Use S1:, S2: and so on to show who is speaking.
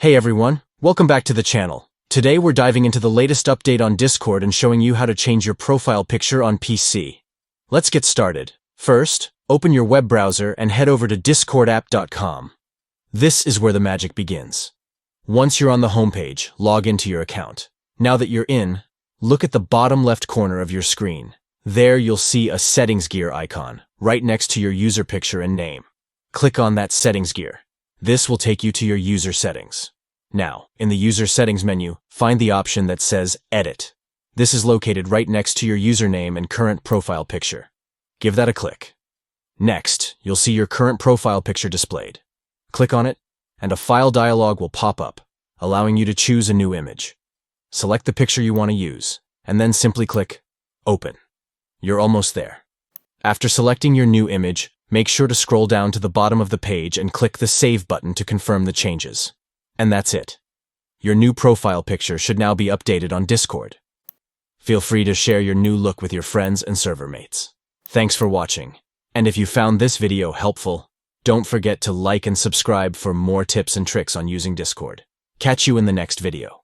S1: Hey everyone, welcome back to the channel. Today we're diving into the latest update on Discord and showing you how to change your profile picture on PC. Let's get started. First, open your web browser and head over to discordapp.com. This is where the magic begins. Once you're on the homepage, log into your account. Now that you're in, look at the bottom left corner of your screen. There you'll see a settings gear icon, right next to your user picture and name. Click on that settings gear. This will take you to your user settings. Now, in the user settings menu, find the option that says Edit. This is located right next to your username and current profile picture. Give that a click. Next, you'll see your current profile picture displayed. Click on it, and a file dialog will pop up, allowing you to choose a new image. Select the picture you want to use, and then simply click Open. You're almost there. After selecting your new image, make sure to scroll down to the bottom of the page and click the Save button to confirm the changes. And that's it. Your new profile picture should now be updated on Discord. Feel free to share your new look with your friends and server mates. Thanks for watching. And if you found this video helpful, don't forget to like and subscribe for more tips and tricks on using Discord. Catch you in the next video.